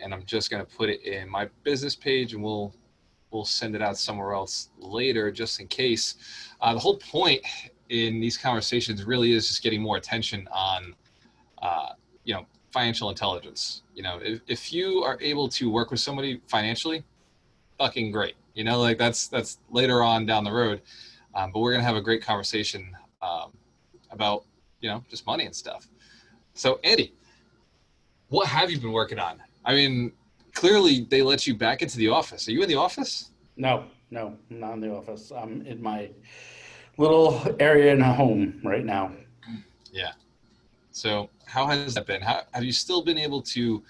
and I'm just going to put it in my business page, and we'll send it out somewhere else later just in case. The whole point in these conversations really is just getting more attention on, financial intelligence. If you are able to work with somebody financially, fucking great. Like that's later on down the road. But we're going to have a great conversation about, just money and stuff. So Andy, what have you been working on? I mean, clearly they let you back into the office. Are you in the office? No, I'm not in the office. I'm in my little area in home right now. Yeah. So how has that been? How have you still been able to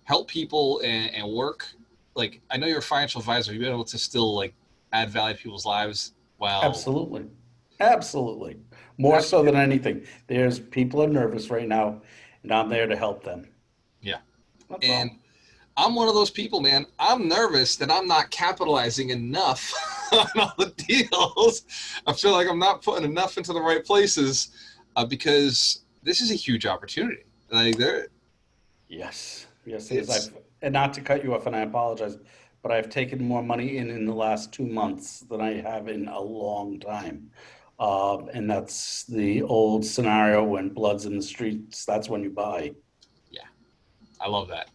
help people and work? Like, I know you're a financial advisor. You've been able to still like add value to people's lives. Well, Absolutely. More so than anything. There's people are nervous right now, and I'm there to help them. yeah. That's And all. I'm one of those people, man. I'm nervous that I'm not capitalizing enough on all the deals. I feel like I'm not putting enough into the right places because this is a huge opportunity. Like Yes, it is. it's And not to cut you off, and I apologize, but I've taken more money in the last 2 months than I have in a long time. And that's the old scenario when blood's in the streets. That's when you buy. yeah, I love that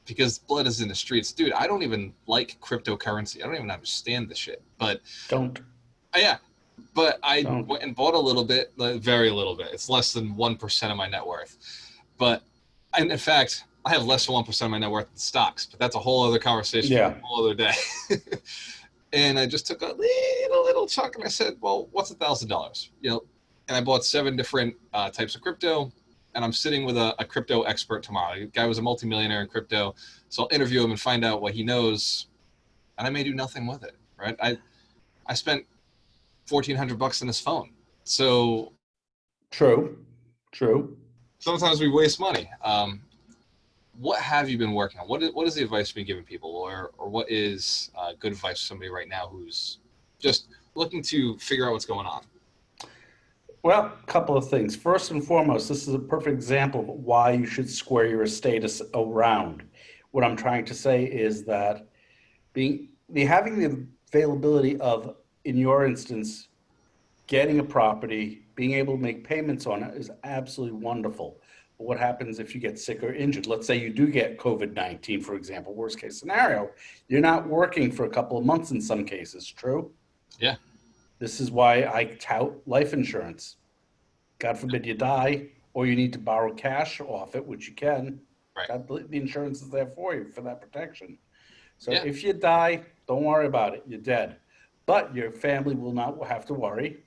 because blood is in the streets, dude. I don't even like cryptocurrency. I don't even understand the shit, but Don't, yeah. But I don't. went and bought a little bit, like, very little bit. It's less than 1% of my net worth. But and in fact, I have less than 1% of my net worth in stocks, but that's a whole other conversation for Yeah, a whole other day. And I just took a little chunk and I said, well, what's $1,000? And I bought 7 different types of crypto. And I'm sitting with a crypto expert tomorrow. The guy was a multimillionaire in crypto. So I'll interview him and find out what he knows. And I may do nothing with it, right? I spent $1,400 on his phone. So true, true. sometimes we waste money. What have you been working on? What is the advice you've been giving people, or what is good advice for somebody right now who's just looking to figure out what's going on? Well, a couple of things. First and foremost, this is a perfect example of why you should square your status around. What I'm trying to say is that having the availability of, in your instance, getting a property, being able to make payments on it is absolutely wonderful. But what happens if you get sick or injured? Let's say you do get COVID-19, for example, worst case scenario. You're not working for a couple of months in some cases, true? Yeah, This is why I tout life insurance. God forbid you die, or you need to borrow cash off it, which you can. right. God, the insurance is there for you for that protection. So Yeah, if you die, don't worry about it. You're dead. But your family will not have to worry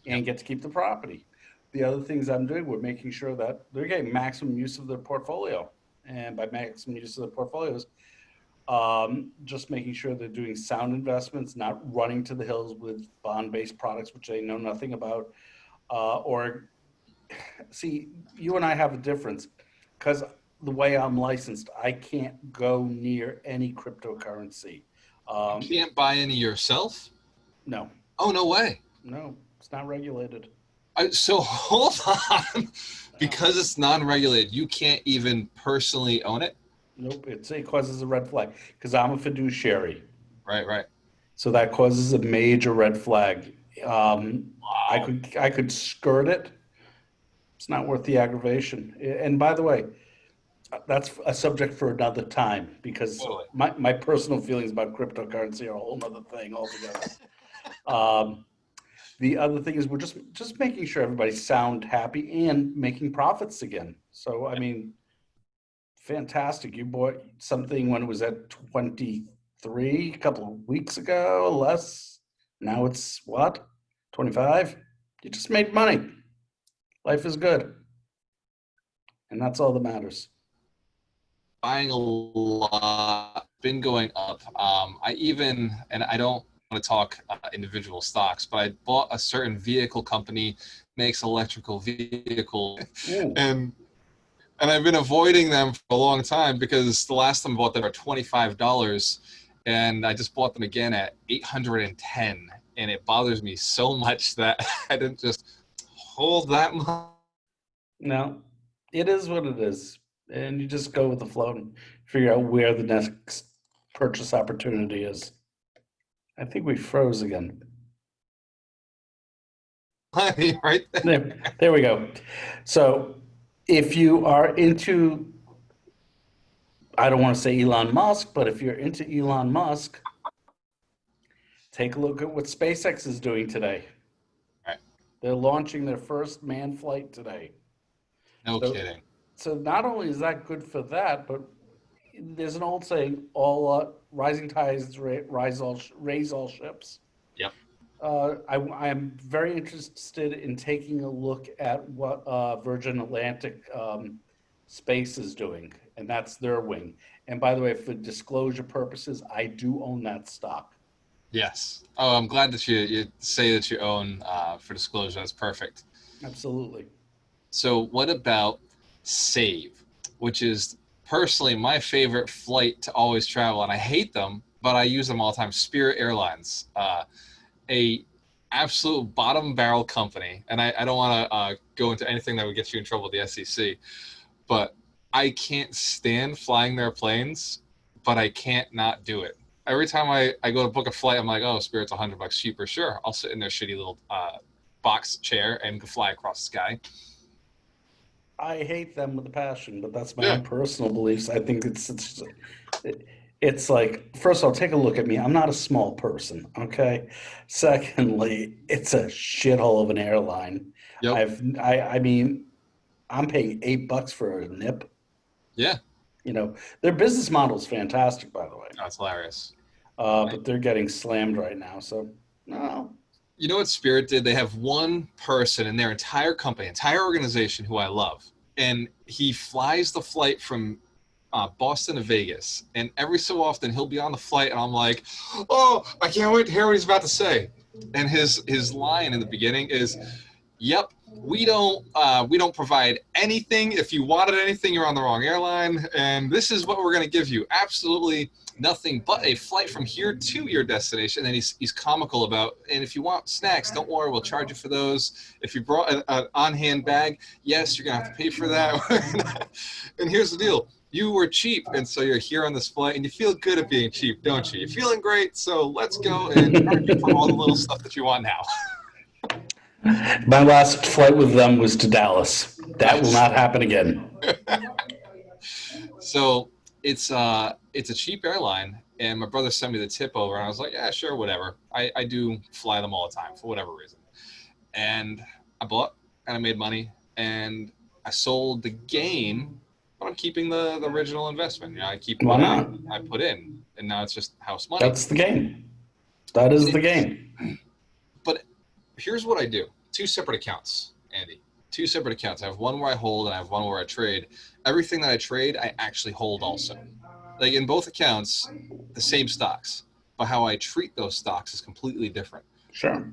yep, and get to keep the property. The other things I'm doing, we're making sure that they're getting maximum use of their portfolio. And by maximum use of the portfolios, just making sure they're doing sound investments, not running to the hills with bond-based products, which they know nothing about. Or see, you and I have a difference because the way I'm licensed, I can't go near any cryptocurrency. you Um, can't buy any yourself. no, Oh, no way. no, it's not regulated. So hold on, No. because it's non-regulated, you can't even personally own it. Nope, it causes a red flag because I'm a fiduciary. Right, right. So that causes a major red flag. I Wow. could skirt it. It's not worth the aggravation. And by the way, that's a subject for another time because Totally. my personal feelings about cryptocurrency are a whole other thing altogether. Um, the other thing is we're just making sure everybody's sound, happy, and making profits again. So I mean, fantastic. You bought something when it was at 23 a couple of weeks ago, less. Now it's what? 25? You just made money. Life is good. And that's all that matters. Buying a lot, been going up. And I don't want to talk individual stocks, but I bought a certain vehicle company, makes electrical vehicle, Ooh, and I've been avoiding them for a long time because the last time I bought them were $25, and I just bought them again at 810, and it bothers me so much that I didn't just hold that much. no, it is what it is. And you just go with the flow and figure out where the next purchase opportunity is. I think we froze again. Right there. There we go. So if you are into, I don't want to say Elon Musk, but if you're into Elon Musk, take a look at what SpaceX is doing today. Right. They're launching their first manned flight today. No So, kidding. so not only is that good for that, but there's an old saying: "All rising tides raise all ships." Yep. I am very interested in taking a look at what Virgin Atlantic Space is doing, and that's their wing. And by the way, for disclosure purposes, I do own that stock. Yes. Oh, I'm glad that you say that you own for disclosure. That's perfect. Absolutely. So, what about Save, which is personally my favorite flight to always travel, and I hate them, but I use them all the time. Spirit Airlines, a absolute bottom barrel company, and I don't want to go into anything that would get you in trouble with the SEC, but I can't stand flying their planes, but I can't not do it. Every time I go to book a flight, I'm like, oh, Spirit's $100 cheaper. Sure, I'll sit in their shitty little box chair and fly across the sky. I hate them with a passion, but that's my Yeah. own personal beliefs. I think it's like, first of all, take a look at me. I'm not a small person, okay? Secondly, it's a shithole of an airline. Yep. I mean, I'm paying $8 for a nip. Yeah. You know, their business model is fantastic, by the way, That's hilarious. but they're getting slammed right now. So, no, You know what Spirit did? They have one person in their entire company, entire organization who I love. And he flies the flight from Boston to Vegas. And every so often he'll be on the flight and I'm like, oh, I can't wait to hear what he's about to say. And his line in the beginning is, yep, we don't provide anything. If you wanted anything, you're on the wrong airline. And this is what we're going to give you. Absolutely nothing but a flight from here to your destination. And he's comical about, and if you want snacks, don't worry, we'll charge you for those. If you brought an on-hand bag, yes, you're gonna have to pay for that. And here's the deal: you were cheap, and so you're here on this flight, and you feel good at being cheap, don't you? You're feeling great, so let's go and charge you for all the little stuff that you want now. my last flight with them was to Dallas. That will Nice. not happen again. So it's a cheap airline, and my brother sent me the tip over, and I was like, yeah, sure, whatever. I do fly them all the time for whatever reason. And I bought and I made money and I sold the gain, but I'm keeping the original investment. You know, I keep Why what not? I put in, and now it's just house money. That's the game. That is the game. But here's what I do: two separate accounts, Andy. Two separate accounts. I have one where I hold and I have one where I trade. Everything that I trade, I actually hold also. Like in both accounts, the same stocks, but how I treat those stocks is completely different. Sure.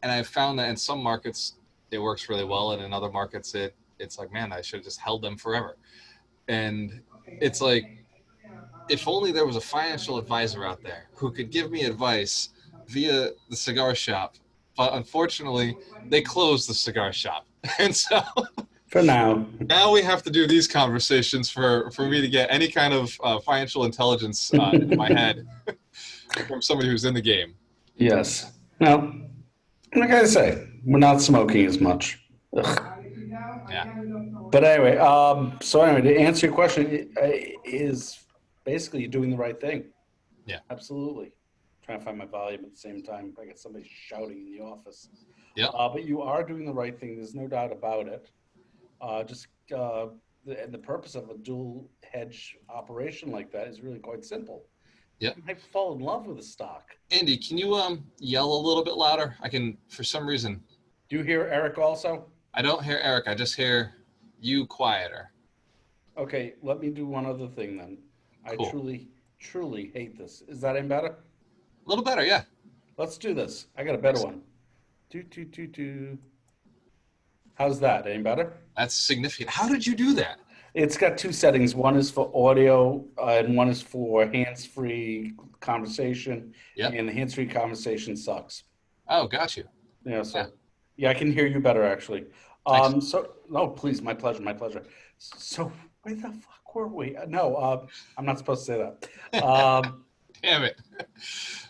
And I've found that in some markets it works really well, and in other markets it's like, man, I should have just held them forever. And it's like, if only there was a financial advisor out there who could give me advice via the cigar shop, but unfortunately they closed the cigar shop. And so For now. now we have to do these conversations for me to get any kind of financial intelligence in my head from somebody who's in the game. Yes. Well, like I say, we're not smoking as much. Ugh. Yeah. But anyway, so anyway, to answer your question, is basically you're doing the right thing. Yeah. Absolutely. Trying to find my volume at the same time. I got somebody shouting in the office. Yep. But you are doing the right thing. There's no doubt about it. And the purpose of a dual hedge operation like that is really quite simple. Yep. You might fall in love with a stock. Andy, can you yell a little bit louder? I can, for some reason. Do you hear Eric also? I don't hear Eric. I just hear you quieter. Okay, let me do one other thing then. Cool. I truly hate this. Is that any better? A little better, yeah. Let's do this. I got a better one. Do. How's that? Any better? That's significant. How did you do that? It's got two settings. One is for audio and one is for hands-free conversation. Yep. And the hands-free conversation sucks. Oh, got you. Yeah, so yeah, I can hear you better actually. Thanks. So no, please, my pleasure. So Where the fuck were we? No, I'm not supposed to say that. Damn it.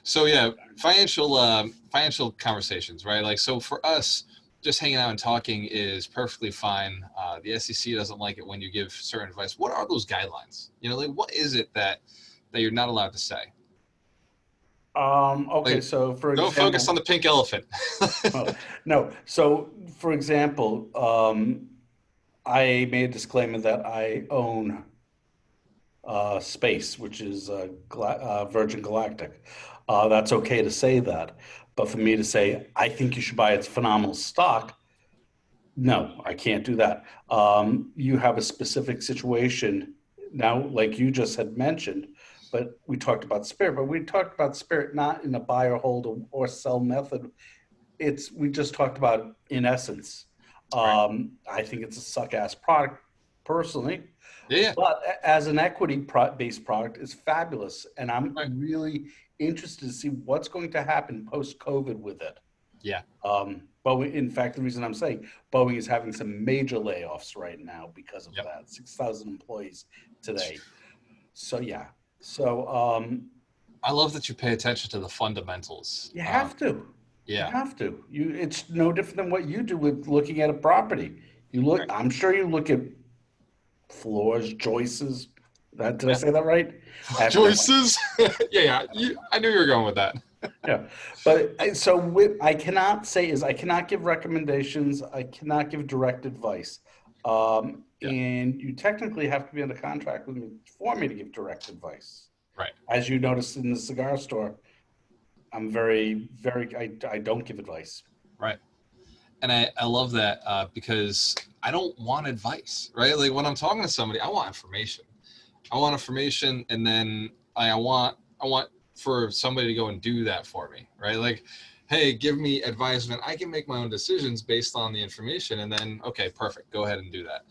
So yeah, financial conversations, right? Like, so for us, just hanging out and talking is perfectly fine. The SEC doesn't like it when you give certain advice. What are those guidelines? You know, like, what is it that you're not allowed to say? Okay, Like, so for don't focus on example, the pink elephant. oh, no, so for example, I made a disclaimer that I own space, which is Virgin Galactic. That's okay to say that. But for me to say, I think you should buy its phenomenal stock, no, I can't do that. You have a specific situation now, like you just had mentioned, but we talked about Spirit, but we talked about Spirit not in a buy or hold or sell method. We just talked about in essence. Right. I think it's a suck ass product personally, Yeah. but as an equity based product, it's fabulous, and I'm Right. really interested to see what's going to happen post COVID with it. Yeah. Boeing, in fact, the reason I'm saying Boeing is having some major layoffs right now because of Yep. that. 6,000 employees today. So yeah. So I love that you pay attention to the fundamentals. you have to. You Yeah. have to. It's no different than what you do with looking at a property. You look. Right. I'm sure you look at floors, joists. Did I Yeah. say that right? I have no idea. Choices. Yeah. I knew you were going with that. Yeah, but so I cannot say is I cannot give recommendations. I cannot give direct advice. Yeah. And you technically have to be under contract with me for me to give direct advice. Right. As you noticed in the cigar store, I'm I don't give advice. Right. And I love that because I don't want advice, right? Like, when I'm talking to somebody, I want information. I want information, and then I want for somebody to go and do that for me, right? Like, hey, give me advisement. I can make my own decisions based on the information, and then okay, perfect, go ahead and do that.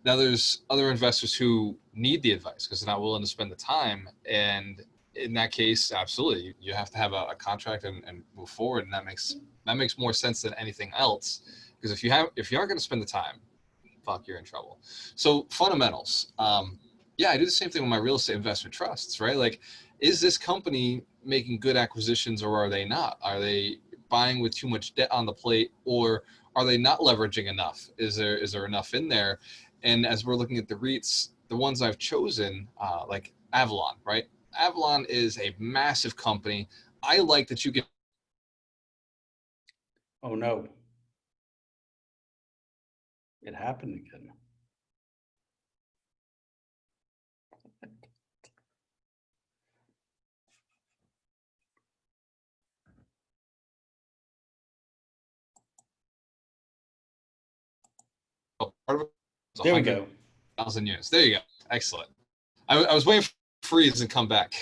Now, there's other investors who need the advice because they're not willing to spend the time, and in that case, absolutely, you have to have a contract and move forward, and that makes more sense than anything else. Because if you aren't going to spend the time, fuck, you're in trouble. So fundamentals. Yeah, I do the same thing with my real estate investment trusts, right? Like, is this company making good acquisitions or are they not? Are they buying with too much debt on the plate, or are they not leveraging enough? Is there enough in there? And as we're looking at the REITs, the ones I've chosen, like Avalon, right? Avalon is a massive company. I like that you get. Oh no, it happened again. Part of it is There we 100,000 go. units. There you go. Excellent. I was waiting for freeze and come back.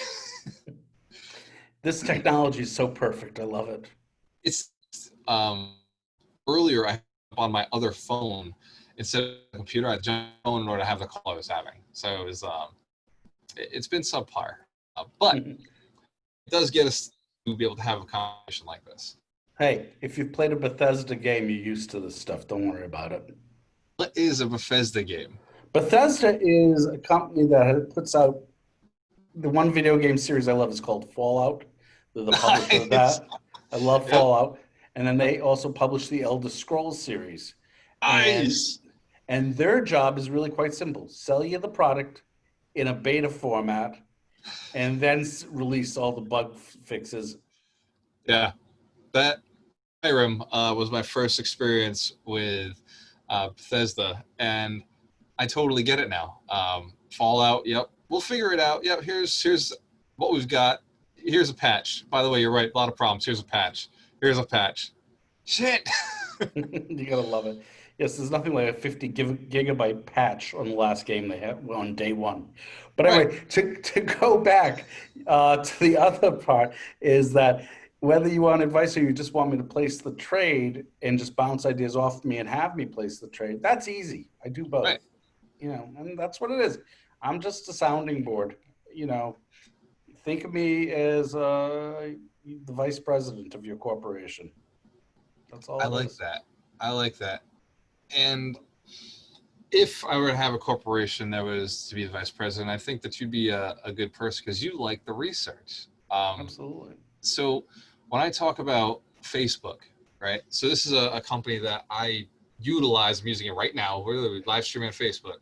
This technology is so perfect. I love it. It's um, earlier I had on my other phone instead of the computer. I jumped on in order to have the call I was having. So it's been subpar, but it does get us to be able to have a conversation like this. Hey, if you've played a Bethesda game, you're used to this stuff. Don't worry about it. What is a Bethesda game? Bethesda is a company that puts out the one video game series I love is called Fallout. They're the publisher of Nice. that. I love Yep. Fallout. And then they also publish the Elder Scrolls series. And Nice. their job is really quite simple. Sell you the product in a beta format and then release all the bug fixes. Yeah. That Skyrim was my first experience with Bethesda, and I totally get it now. Fallout, yep. We'll figure it out. Yep. Here's what we've got. Here's a patch. By the way, you're right. A lot of problems. Here's a patch. Here's a patch. Shit. You gotta love it. Yes, there's nothing like a 50 gigabyte patch on the last game they had on day one. But Right. anyway, to go back to the other part is that whether you want advice or you just want me to place the trade and just bounce ideas off me and have me place the trade, that's easy. I do Right. both, and that's what it is. I'm just a sounding board. You know, think of me as the vice president of your corporation. That's I all it like is. that. I like that. And if I were to have a corporation that was to be the vice president, I think that you'd be a good person because you like the research. Absolutely. So when I talk about Facebook, right? So this is a company that I utilize. I'm using it right now. We're literally live streaming on Facebook.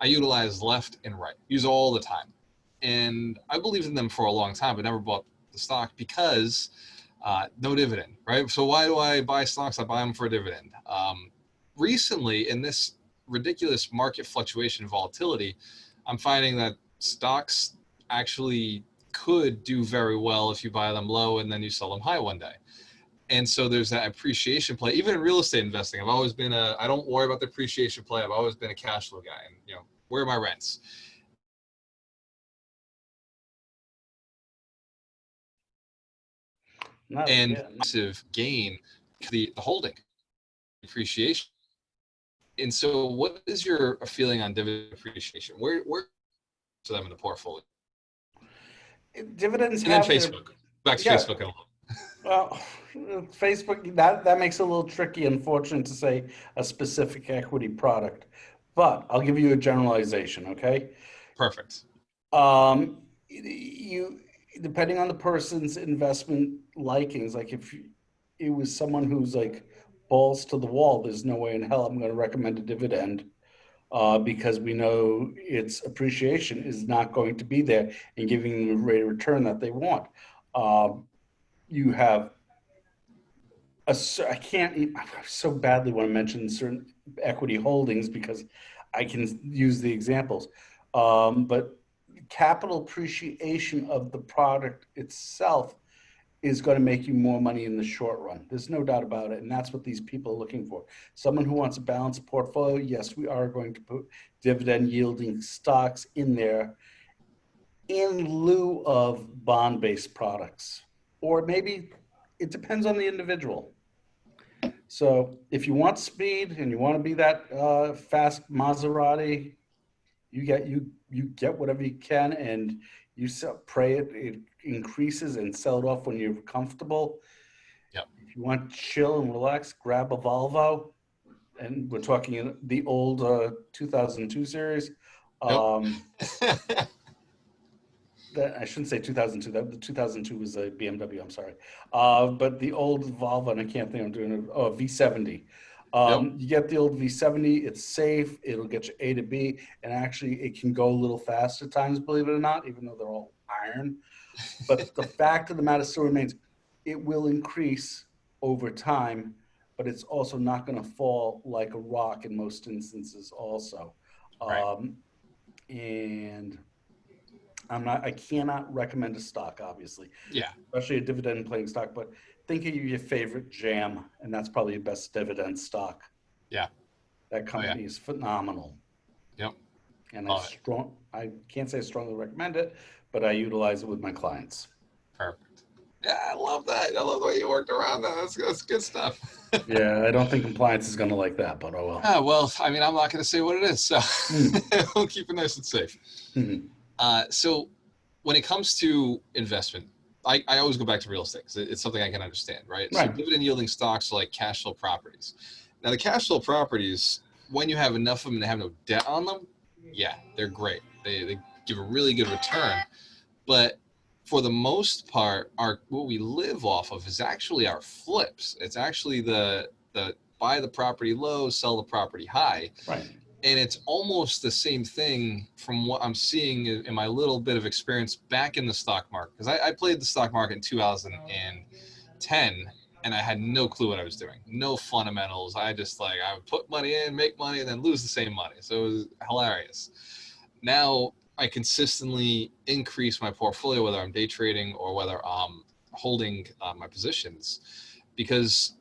I utilize left and right, use all the time. And I believed in them for a long time, but never bought the stock because no dividend, right? So why do I buy stocks? I buy them for a dividend. Recently, in this ridiculous market fluctuation volatility, I'm finding that stocks actually could do very well if you buy them low and then you sell them high one day. And so there's that appreciation play. Even in real estate investing, I've always been I don't worry about the appreciation play. I've always been a cash flow guy. And, where are my rents? And massive gain, the holding appreciation. And so what is your feeling on dividend appreciation? Where to them in the portfolio? Dividends And then have Facebook. Back to Facebook. Well, Facebook, that makes it a little tricky, unfortunate to say a specific equity product. But I'll give you a generalization, okay? Perfect. You depending on the person's investment likings, like if it was someone who's like balls to the wall, there's no way in hell I'm going to recommend a dividend because we know its appreciation is not going to be there and giving them the rate of return that they want. You have I can't I so badly want to mention certain equity holdings because I can use the examples. But capital appreciation of the product itself is going to make you more money in the short run. There's no doubt about it. And that's what these people are looking for. Someone who wants a balanced portfolio, yes, we are going to put dividend yielding stocks in there in lieu of bond-based products. Or maybe it depends on the individual. So if you want speed and you want to be that fast Maserati, you get whatever you can, and you pray it increases and sell it off when you're comfortable. Yep. If you want to chill and relax, grab a Volvo, and we're talking the old 2002 series. That I shouldn't say 2002. That the 2002 was a BMW. I'm sorry, but the old Volvo, and I can't think I'm doing it. Oh, V70. You get the old V70. It's safe. It'll get you A to B, and actually, it can go a little faster at times. Believe it or not, even though they're all iron. But the fact of the matter still remains: it will increase over time, but it's also not going to fall like a rock in most instances. Also, Right. And I cannot recommend a stock, obviously. Yeah. Especially a dividend paying stock, but think of your favorite jam, and that's probably your best dividend stock. Yeah. That company is phenomenal. Yep. And I can't say I strongly recommend it, but I utilize it with my clients. Perfect. Yeah, I love that. I love the way you worked around that. That's good stuff. Yeah, I don't think compliance is going to like that, but oh well. Well, I mean, I'm not going to say what it is, so we'll keep it nice and safe. So when it comes to investment, I always go back to real estate because it's something I can understand, right? So dividend yielding stocks are like cash flow properties. Now, the cash flow properties, when you have enough of them and they have no debt on them, yeah, they're great. They give a really good return. But for the most part, what we live off of is actually our flips. It's actually the buy the property low, sell the property high. Right. And it's almost the same thing from what I'm seeing in my little bit of experience back in the stock market. Because I played the stock market in 2010, and I had no clue what I was doing. No fundamentals. I would put money in, make money, and then lose the same money. So it was hilarious. Now I consistently increase my portfolio, whether I'm day trading or whether I'm holding my positions, because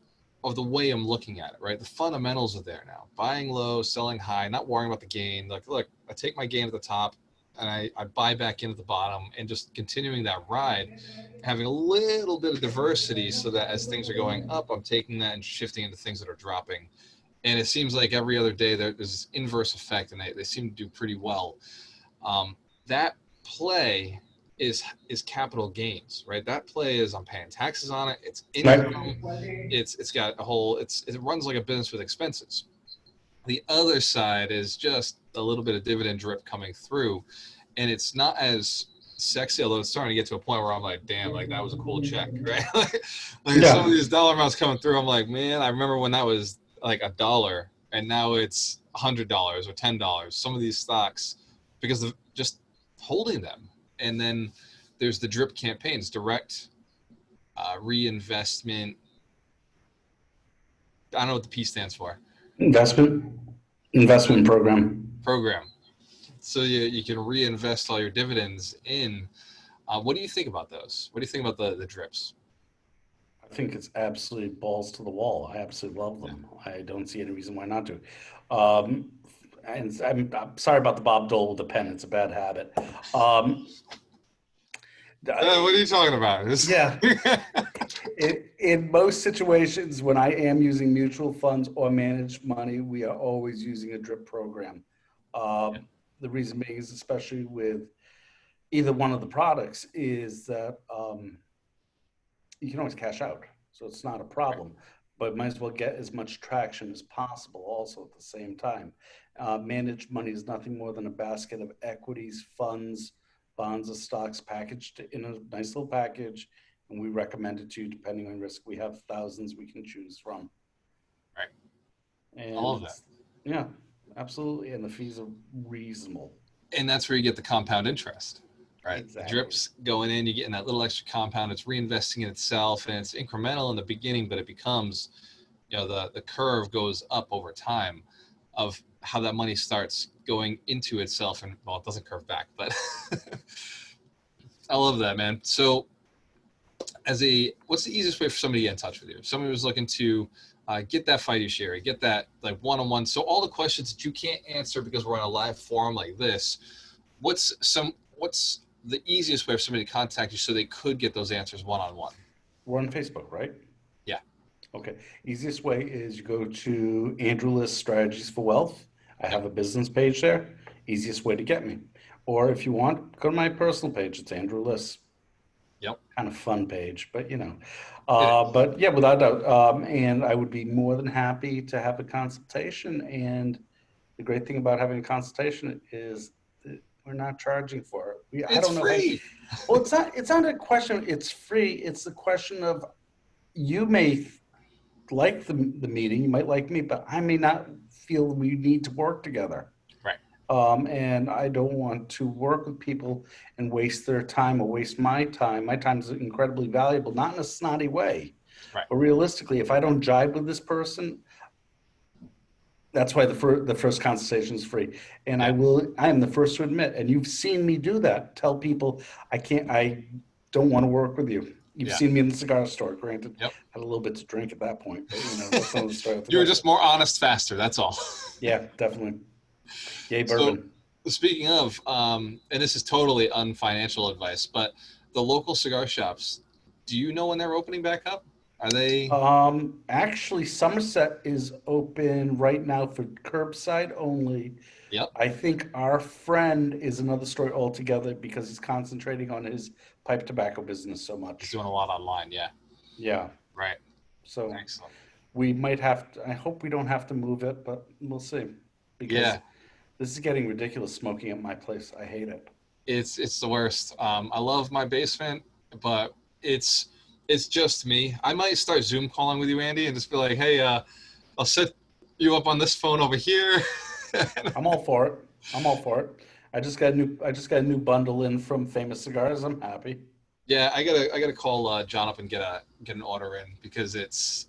of the way I'm looking at it, right? The fundamentals are there now. Buying low, selling high, not worrying about the gain. Like, look, I take my gain at the top and I buy back in at the bottom, and just continuing that ride, having a little bit of diversity so that as things are going up, I'm taking that and shifting into things that are dropping. And it seems like every other day there's this inverse effect, and they seem to do pretty well. That play is capital gains, right? That play is I'm paying taxes on it. It's income. It's got a whole. It runs like a business with expenses. The other side is just a little bit of dividend drip coming through, and it's not as sexy, although it's starting to get to a point where I'm like, damn, like that was a cool check, right? Like some of Yeah. these dollar amounts coming through, I'm like, man, I remember when that was like $1, and now it's $100 or $10. Some of these stocks, because of just holding them, and then there's the drip campaigns, direct reinvestment. I don't know what the P stands for. Investment investment program. Program. So you can reinvest all your dividends in. What do you think about those? What do you think about the drips? I think it's absolutely balls to the wall. I absolutely love Yeah. them. I don't see any reason why not to. Um, and I'm sorry about the Bob Dole with the pen. It's a bad habit. Um, What are you talking about? yeah, in most situations, when I am using mutual funds or managed money, we are always using a drip program. Yeah. The reason being is, especially with either one of the products, is that you can always cash out, so it's not a Right. problem. But might as well get as much traction as possible also at the same time. Managed money is nothing more than a basket of equities, funds, bonds, or stocks packaged in a nice little package, and we recommend it to you depending on risk. We have thousands we can choose from, Right. I and love that. it's yeah, absolutely, and the fees are reasonable. And that's where you get the compound interest, right? The Exactly. drips going in, you're getting that little extra compound. It's reinvesting in itself, and it's incremental in the beginning, but it becomes, the curve goes up over time of how that money starts going into itself. And well, it doesn't curve back, but I love that, man. So what's the easiest way for somebody to get in touch with you? If somebody was looking to get that fiduciary, get that like one-on-one. So all the questions that you can't answer because we're on a live forum like this, what's the easiest way for somebody to contact you so they could get those answers one-on-one? We're on Facebook, right? Yeah. Okay. Easiest way is you go to Andrew Liss Strategies for Wealth. I Yep. have a business page there. Easiest way to get me. Or if you want, go to my personal page. It's Andrew Liss. Yep. Kind of fun page, but you know. It is. But yeah, without doubt. And I would be more than happy to have a consultation. And the great thing about having a consultation is that we're not charging for it. I It's don't know how. free. Well, it's not a question. It's free. It's the question of you may like the meeting, you might like me, but I may not feel we need to work together. Right. And I don't want to work with people and waste their time or waste my time. My time is incredibly valuable, not in a snotty way, Right. but realistically, if I don't jibe with this person, that's why the first consultation is free. And Yeah. I am the first to admit, and you've seen me do that, tell people I don't want to work with you. You've Yeah. seen me in the cigar store, granted, Yep. had a little bit to drink at that point, but that's another story You were altogether. just more honest faster. That's all. Yeah, definitely. Yay, So bourbon. speaking of, and this is totally unfinancial advice, but the local cigar shops, do you know when they're opening back up? Are they? Actually, Somerset is open right now for curbside only. Yep. I think our friend is another story altogether because he's concentrating on his pipe tobacco business so He's much. doing a lot online. Yeah. Yeah. Right. So Excellent. we might have to, I hope we don't have to move it, but we'll see. Because Yeah. this is getting ridiculous smoking at my place. I hate it. It's the worst. I love my basement, but it's it's just me. I might start Zoom calling with you, Andy, and just be like, hey, I'll set you up on this phone over here. I'm all for it. I'm all for it. I just got a new bundle in from Famous Cigars. I'm happy. Yeah, I gotta call John up and get an order in because it's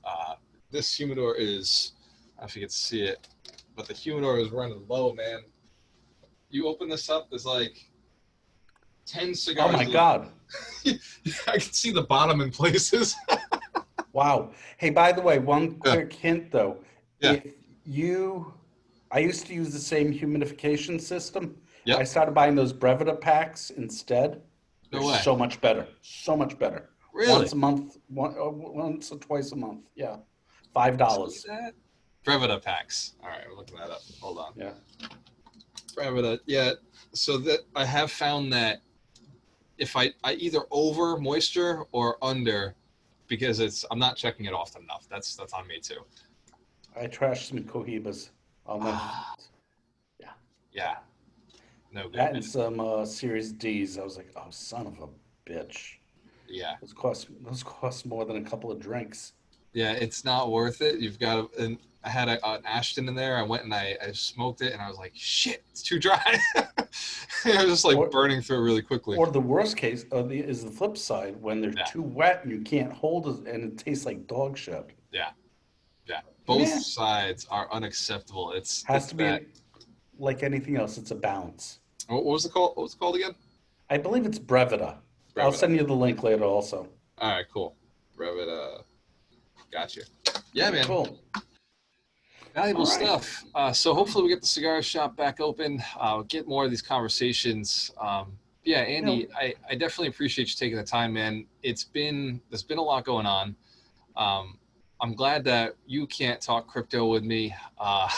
this humidor is, I don't know if you can see it, but the humidor is running low, man. You open this up, there's like 10 Oh cigars my in God. it. I can see the bottom in places. Wow. Hey, by the way, one Yeah, quick hint though. yeah, If you, I used to use the same humidification system. I yep. started buying those Brevita packs instead. They're No way. so much better. So much better. Once Really? a month, once or twice a month. Yeah. Five See dollars. that? Brevita packs. All right, we're looking that up. Hold on. Yeah. Brevita. Yeah. So that I have found that if I either over moisture or under, because I'm not checking it often enough. That's on me too. I trashed some Cohibas. I'll never. Ah, Yeah, yeah, no good, that man. and some Series D's. I was like, oh, son of a bitch. Yeah, Those cost more than a couple of drinks. yeah, it's not worth it. You've got to, and I had an Ashton in there. I went and I smoked it, and I was like, shit, it's too dry. I was just like Or burning through it really quickly. or the worst case is the flip side when they're Yeah, too wet and you can't hold it and it tastes like dog shit. yeah, yeah. Both Meh. sides are unacceptable. Has It's to that. be like anything else. It's a balance. What was it called? What was it called again? I believe it's Brevita. I'll Brevita. send you the link later also. All right, cool. Brevita. Gotcha. All Yeah, right, man. cool. Valuable All right. stuff. So hopefully we get the cigar shop back open. Get more of these conversations. Yeah, You know, Andy, I definitely appreciate you taking the time, man. There's been a lot going on. Um, I'm glad that you can't talk crypto with me. oh,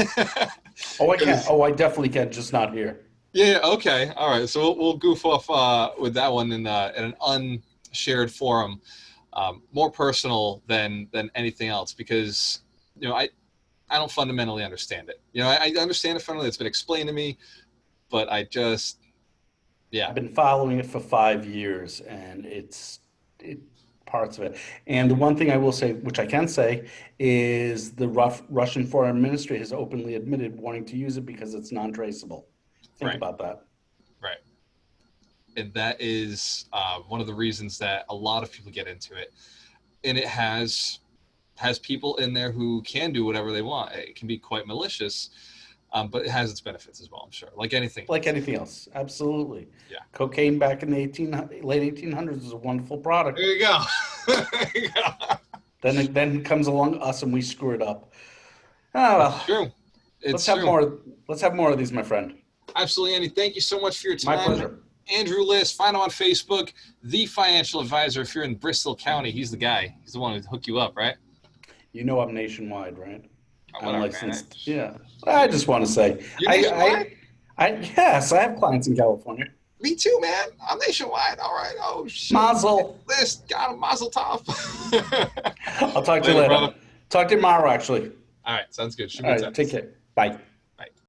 I can. 'Cause- Oh, I definitely can. Just not here. yeah, okay, all right. So we'll goof off with that one in an unshared forum, more personal than anything else, because you know I don't fundamentally understand it. You know, I understand it fundamentally. It's been explained to me, but I just, yeah, I've been following it for 5 years, and it parts of it. And the one thing I will say, which I can say, is the Russian Foreign Ministry has openly admitted wanting to use it because it's non-traceable. Think right, about that. right. And that is one of the reasons that a lot of people get into it. And it has people in there who can do whatever they want. It can be quite malicious, but it has its benefits as well, I'm sure, like anything Like else. anything else, absolutely. Yeah. Cocaine back in the late 1800s was a wonderful product. There you go. There you go. Then comes along us and we screw it up. Oh It's well, true. let's It's have true. more. Let's have more of these, my friend. Absolutely, Andy. Thank you so much for your My time. pleasure. Andrew Liss, find him on Facebook, The Financial Advisor. If you're in Bristol County, he's the guy. He's the one who hook you up, right? You know I'm nationwide, right? I'm Whatever, man. licensed. Yeah. I just want to say, You're nationwide? yes, I have clients in California. Me too, man. I'm nationwide. All right. Oh, shit. Mazel. Liss, got him. Mazel tov. I'll talk to you Later, later. brother. Talk to you tomorrow, actually. All right. Sounds good. Shoot All me a right. Take text. care. Bye. Bye.